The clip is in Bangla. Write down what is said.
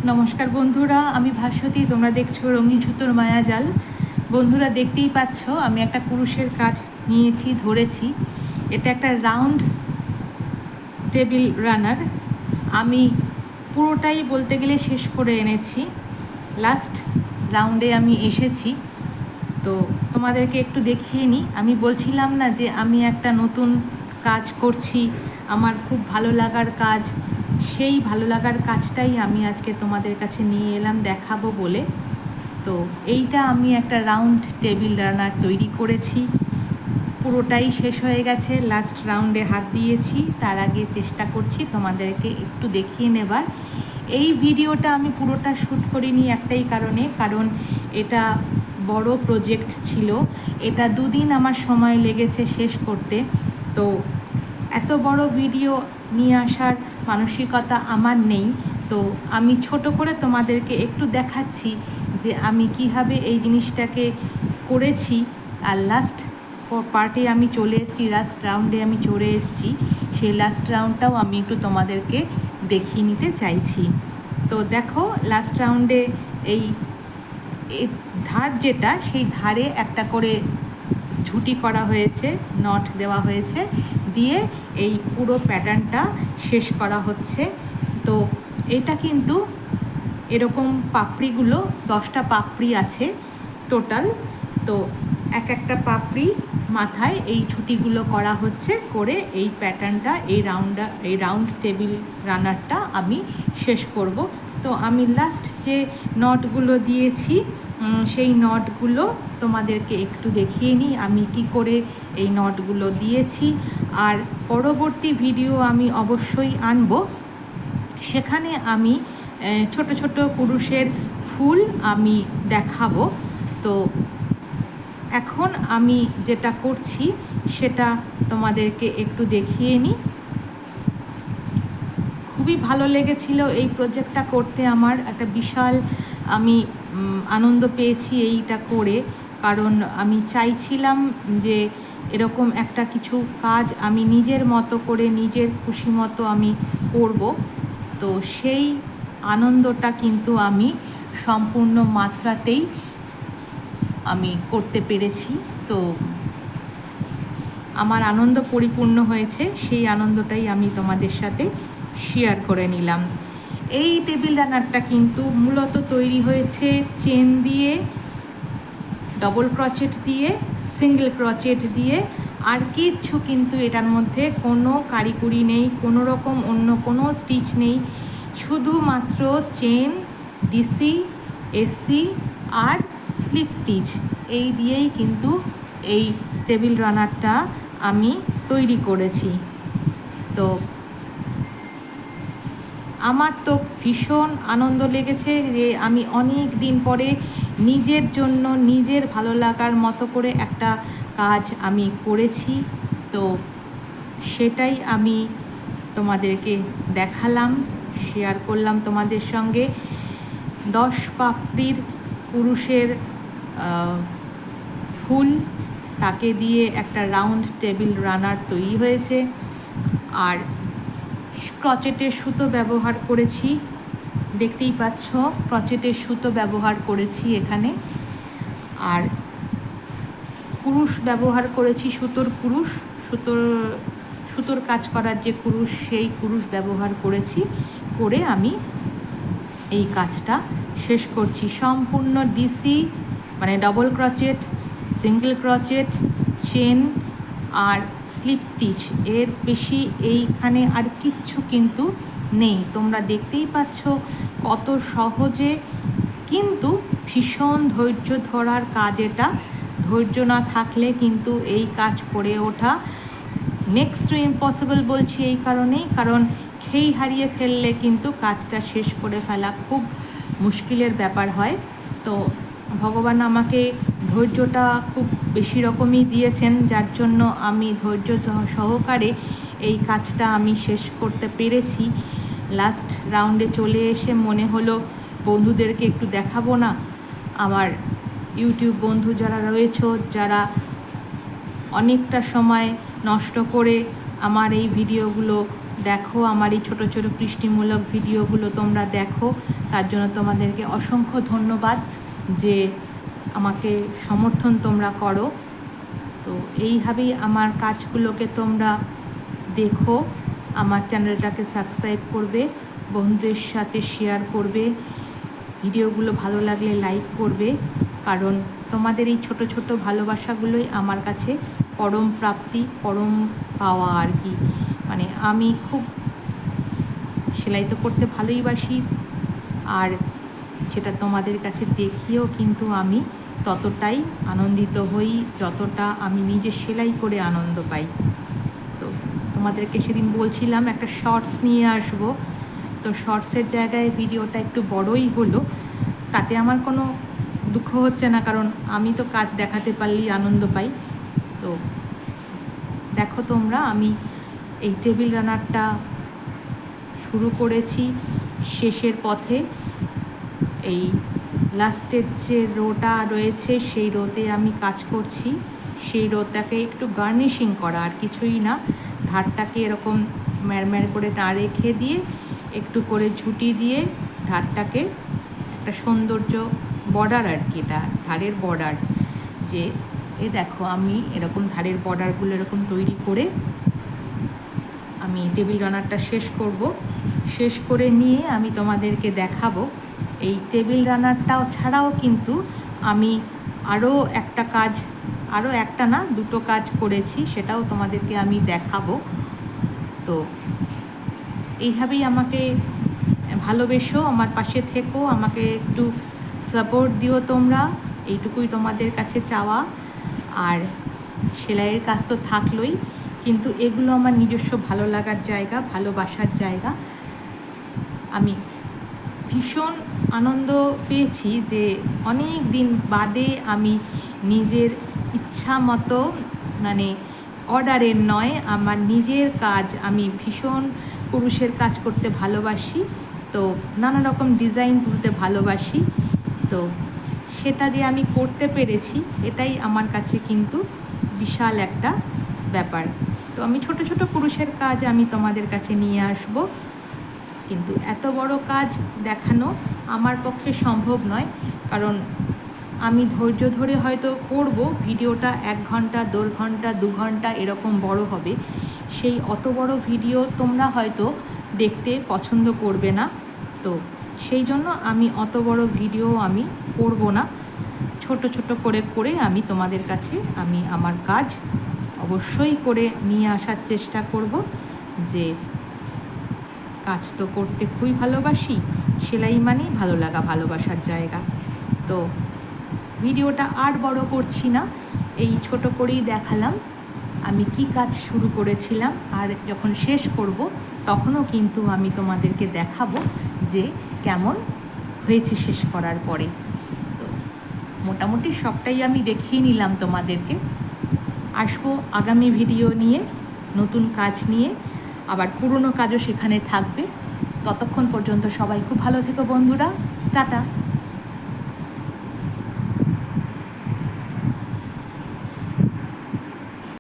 নমস্কার বন্ধুরা, আমি ভাস্বতী। তোমরা দেখছো রঙিন সুতোর মায়াজাল। বন্ধুরা, দেখতেই পাচ্ছ আমি একটা কুরুশের কাজ নিয়েছি, ধরেছি। এটা একটা রাউন্ড টেবিল রানার। আমি পুরোটাই বলতে গেলে শেষ করে এনেছি। লাস্ট রাউন্ডে আমি এসেছি, তো তোমাদেরকে একটু দেখিয়ে নিই। আমি বলছিলাম না যে আমি একটা নতুন কাজ করছি, আমার খুব ভালো লাগার কাজ। সেই ভালো লাগার কাজটাই আমি আজকে তোমাদের কাছে নিয়ে এলাম দেখাবো বলে। তো এইটা আমি একটা রাউন্ড টেবিল রানার তৈরি করেছি, পুরোটাই শেষ হয়ে গেছে। লাস্ট রাউন্ডে হাত দিয়েছি, তার আগে চেষ্টা করছি তোমাদেরকে একটু দেখিয়ে নেবার। এই ভিডিওটা আমি পুরোটা শ্যুট করিনি একটাই কারণ এটা বড় প্রজেক্ট ছিল। এটা দুদিন আমার সময় লেগেছে শেষ করতে। তো এত বড় ভিডিও নিয়ে আসার মানসিকতা আমার নেই। তো আমি ছোট করে তোমাদেরকে একটু দেখাচ্ছি যে আমি কিভাবে এই জিনিসটাকে করেছি। আর লাস্ট পার্টে আমি চলে এসেছি, লাস্ট রাউন্ডে আমি চলে এসেছি। সেই লাস্ট রাউন্ডটাও আমি একটু তোমাদেরকে দেখিয়ে নিতে চাইছি। তো দেখো, লাস্ট রাউন্ডে এই ধার যেটা, সেই ধারে একটা করে ঝুটি করা হয়েছে, নট দেওয়া হয়েছে, দিয়ে এই পুরো প্যাটার্নটা শেষ করা হচ্ছে। তো এটা কিন্তু এরকম পাপড়িগুলো 10টা পাপড়ি আছে টোটাল। তো একটা পাপড়ি মাথায় এই ঝুটিগুলো করা হচ্ছে, করে এই প্যাটার্নটা, এই রাউন্ড টেবিল রানারটা আমি শেষ করব। তো আমি লাস্ট যে নটগুলো দিয়েছি, সেই নটগুলো তোমাদেরকে একটু দেখিয়ে নিই আমি কি করে এই নটগুলো দিয়েছি। আর পরবর্তী ভিডিও আমি অবশ্যই আনব, সেখানে আমি ছোট ছোট কুরুশের ফুল আমি দেখাবো। তো এখন আমি যেটা করছি সেটা তোমাদেরকে একটু দেখিয়ে নিই। খুবই ভালো লেগেছিল এই প্রজেক্টটা করতে, আমার একটা বিশাল আমি আনন্দ পেয়েছি এইটা করে। কারণ আমি চাইছিলাম যে এরকম একটা কিছু কাজ আমি নিজের মতো করে, নিজের খুশি মতো আমি করব। তো সেই আনন্দটা কিন্তু আমি সম্পূর্ণ মাত্রাতেই আমি করতে পেরেছি। তো আমার আনন্দ পরিপূর্ণ হয়েছে, সেই আনন্দটাই আমি তোমাদের সাথে শেয়ার করে নিলাম। এই টেবিল রানারটা কিন্তু মূলত তৈরি হয়েছে চেন দিয়ে, ডবল ক্রচেট দিয়ে, সিঙ্গেল ক্রচেট দিয়ে। আর কিচ্ছু কিন্তু এটার মধ্যে কোনো কারিকুরি নেই, কোনো রকম অন্য কোনো স্টিচ নেই। শুধুমাত্র চেন, ডিসি, এসি আর স্লিপ স্টিচ, এই দিয়েই কিন্তু এই টেবিল রানারটা আমি তৈরি করেছি। তো আমার তো ভীষণ আনন্দ লেগেছে যে আমি অনেক দিন পরে নিজের জন্য, নিজের ভালো লাগার মতো করে একটা কাজ আমি করেছি। তো সেটাই আমি তোমাদেরকে দেখালাম, শেয়ার করলাম তোমাদের সঙ্গে। 10 পাপড়ির কুরুশের ফুল, তাকে দিয়ে একটা রাউন্ড টেবিল রানার তৈরি হয়েছে। আর ক্রচেটের সুতো ব্যবহার করেছি, দেখতেই পাচ্ছ ক্রচেটের সুতো ব্যবহার করেছি এখানে। আর কুরুশ ব্যবহার করেছি, সুতোর কুরুশ, সুতোর কাজ করার যে কুরুশ, সেই কুরুশ ব্যবহার করেছি। করে আমি এই কাজটা শেষ করছি। সম্পূর্ণ ডিসি মানে double crochet, single crochet, chain আর স্লিপ স্টিচ, এর বেশি এইখানে আর কিচ্ছু কিন্তু নেই। তোমরা দেখতেই পাচ্ছ কত সহজে, কিন্তু ভীষণ ধৈর্য ধরার কাজ এটা। ধৈর্য না থাকলে কিন্তু এই কাজ করে ওঠা নেক্সট টু ইম্পসিবল বলছি এই কারণেই, কারণ খেই হারিয়ে ফেললে কিন্তু কাজটা শেষ করে ফেলা খুব মুশকিলের ব্যাপার হয়। তো ভগবান আমাকে ধৈর্যটা খুব বেশি রকমই দিয়েছেন, যার জন্য আমি ধৈর্য সহকারে এই কাজটা আমি শেষ করতে পেরেছি। লাস্ট রাউন্ডে চলে এসে মনে হলো বন্ধুদেরকে একটু দেখাবো না। আমার ইউটিউব বন্ধু যারা রয়েছে, যারা অনেকটা সময় নষ্ট করে আমার এই ভিডিওগুলো দেখো আমার এই ছোটো ছোটো কৃষ্টিমূলক ভিডিওগুলো তোমরা দেখো, তার জন্য তোমাদেরকে অসংখ্য ধন্যবাদ যে আমাকে সমর্থন তোমরা করো। তো এইভাবেই আমার কাজগুলোকে তোমরা দেখো, আমার চ্যানেলটাকে সাবস্ক্রাইব করবে, বন্ধুদের সাথে শেয়ার করবে, ভিডিওগুলো ভালো লাগলে লাইক করবে, কারণ তোমাদের এই ছোট ছোট ভালোবাসাগুলোই আমার কাছে পরম প্রাপ্তি, পরম পাওয়া আর কি। মানে আমি খুব সেলাই তো করতে ভালোই বাসি, আর সেটা তোমাদের কাছে দেখিয়েও কিন্তু আমি ততটাই আনন্দিত হই যতটা আমি নিজে সেলাই করে আনন্দ পাই। তো তোমাদেরকে সেদিন বলছিলাম একটা শর্টস নিয়ে আসবো, তো শর্টসের জায়গায় ভিডিওটা একটু বড়ই হলো, তাতে আমার কোনো দুঃখ হচ্ছে না, কারণ আমি তো কাজ দেখাতে পারলেই আনন্দ পাই। তো দেখো তোমরা, আমি এই টেবিল রানারটা শুরু করেছি শেষের পথে। এই লাস্টের যে রোটা রয়েছে সেই রোতে আমি কাজ করছি, সেই রোটাকে একটু গার্নিশিং করা, আর কিছুই না। ধারটাকে এরকম ম্যারম্যার করে না রেখে দিয়ে একটু করে ঝুঁটি দিয়ে ধারটাকে একটা সৌন্দর্য বর্ডার আর কি, এটা ধারের বর্ডার। যে এই দেখো আমি এরকম ধারের বর্ডারগুলো এরকম তৈরি করে আমি টেবিল রানারটা শেষ করব। শেষ করে নিয়ে আমি তোমাদেরকে দেখাবো। এই টেবিল রানারটাও ছাড়াও কিন্তু আমি আরও একটা না দুটো কাজ করেছি, সেটাও তোমাদেরকে আমি দেখাবো। তো এইভাবেই আমাকে ভালোবেসো, আমার পাশে থেকো, আমাকে একটু সাপোর্ট দিও তোমরা, এইটুকুই তোমাদের কাছে চাওয়া। আর সেলাইয়ের কাজ তো থাকলোই, কিন্তু এগুলো আমার নিজস্ব ভালো লাগার জায়গা, ভালোবাসার জায়গা। আমি ভীষণ আনন্দ পেয়েছি যে অনেক দিন বাদে আমি নিজের ইচ্ছা মতো, মানে অর্ডারের নয়, আমার নিজের কাজ, আমি ভীষণ কুরুশের কাজ করতে ভালোবাসি, তো নানা রকম ডিজাইন তুলতে ভালোবাসি। তো সেটা যে আমি করতে পেরেছি এটাই আমার কাছে কিন্তু বিশাল একটা ব্যাপার। তো আমি ছোট ছোট কুরুশের কাজ আমি তোমাদের কাছে নিয়ে আসব, কিন্তু এত বড় কাজ দেখানো আমার পক্ষে সম্ভব নয়, কারণ আমি ধৈর্য ধরে হয়তো করব, ভিডিওটা 1 ঘন্টা 1.5 ঘন্টা 2 ঘন্টা এরকম বড় হবে, সেই অত বড় ভিডিও তোমরা হয়তো দেখতে পছন্দ করবে না। তো সেই জন্য আমি অত বড় ভিডিও আমি করব না, ছোট ছোট করে করে আমি তোমাদের কাছে আমি আমার কাজ অবশ্যই করে নিয়ে আসার চেষ্টা করব। যে কাজ তো করতে খুবই ভালোবাসি, সেলাই মানেই ভালো লাগা, ভালোবাসার জায়গা। তো ভিডিওটা আর বড় করছি না, এই ছোট করেই দেখালাম আমি কি কাজ শুরু করেছিলাম, আর যখন শেষ করব তখনও কিন্তু আমি তোমাদেরকে দেখাবো যে কেমন হয়েছে শেষ করার পরে। তো মোটামুটি সবটাই আমি দেখিয়ে নিলাম তোমাদেরকে। আসবো আগামী ভিডিও নিয়ে, নতুন কাজ নিয়ে, আবার পুরনো কাজও সেখানে থাকবে। ততক্ষণ পর্যন্ত সবাই খুব ভালো থেকো বন্ধুরা, টাটা।